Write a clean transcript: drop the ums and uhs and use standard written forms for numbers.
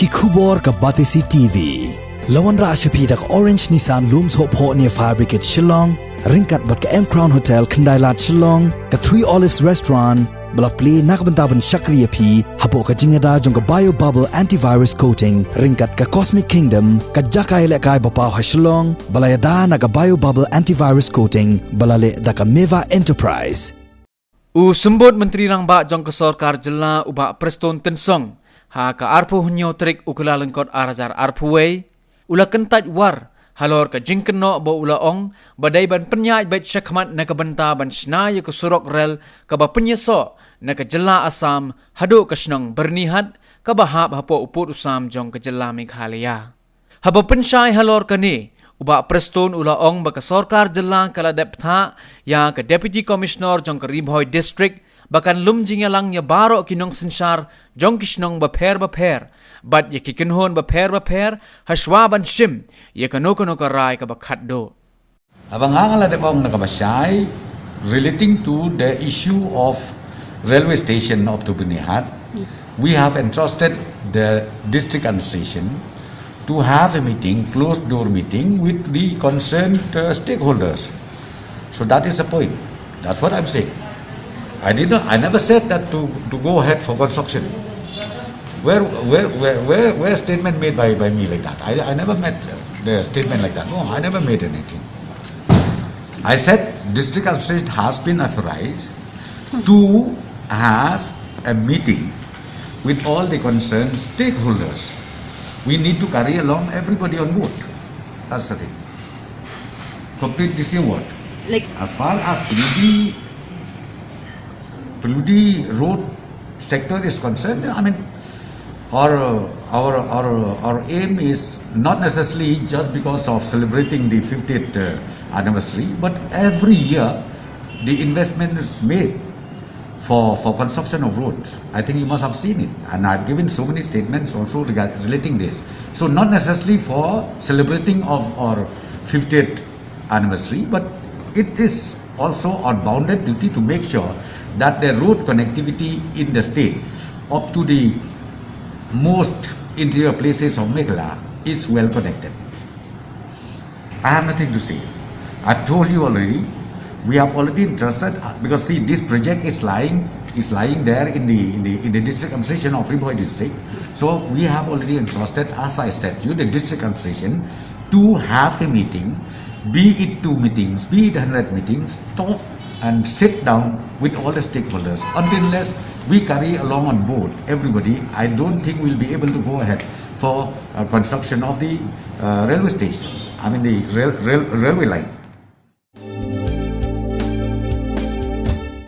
Kikubor ka Batisi TV. Lawan ra ashapi dak Orange Nissan Looms Hope Ho near Fire Brigade Shillong. Ringkat bat ka M Crown Hotel Kendailat Shillong. Ka 3 Olives Restaurant. Balak play nakbentaban Shakriya P. Hapo ka jingada jong ka Bio Bubble Antivirus Coating. Ringkat ka Cosmic Kingdom. Ka Jakay Lekay Bapaw ha Shillong. Balayada na ka Bio Bubble Antivirus Coating. Balale da ka Meva Enterprise. Sumbut Menteri Rangba jong ka Sarkar Jilla uba Preston Tensong. Ha ka arpu hunyo trik ukula lengkot arajar arpuway. Ula kentaj war. Halor ka jingkeno bo ula ong. Badai ban penyaj Beit syakmat na ka benta ban Shna ya ka Surok rel. Ka ba penyeso na ka Jilla Asam. Hadu ka Shnong bernihat. Ka bahap hapo uput usam jong ka Jilla Meghalaya. Haba pensyai halor ka ni. Uba Preston ula ong baka Sarkar Jilla kala deptha. Ya ka Deputy Commissioner jong ka Ribhoy District. Bakan lumjing lang ya baro kinong sensar jong kisnong baper bat ya kikinhon baper haswaban Shym ya kano karai ka bakaddo abang angala de bong nakabasay relating to the issue of railway station of Tubinihat. We have entrusted the district administration to have a meeting, closed door meeting with the concerned stakeholders. So that is the point. That's what I'm saying. I never said that to go ahead for construction. Where statement made by me like that? I never made the statement like that. No, I never made anything. I said district administration has been authorized to have a meeting with all the concerned stakeholders. We need to carry along everybody on board. That's the thing. Complete the same word. Like as far as Peludi road sector is concerned, I mean, our aim is not necessarily just because of celebrating the 50th anniversary, but every year the investment is made for construction of roads. I think you must have seen it, and I've given so many statements also relating this. So not necessarily for celebrating of our 50th anniversary, but it is also our bounded duty to make sure that the road connectivity in the state up to the most interior places of Meghalaya is well connected. I have nothing to say. I've told you already. We have already entrusted, because see, this project is lying there in the district administration of Ribhoy district. So we have already entrusted, as I said you, the district administration to have a meeting, be it 2 meetings, be it 100 meetings, talk and sit down with all the stakeholders. Unless we carry along on board everybody, I don't think we'll be able to go ahead for construction of the railway station. I mean the railway line.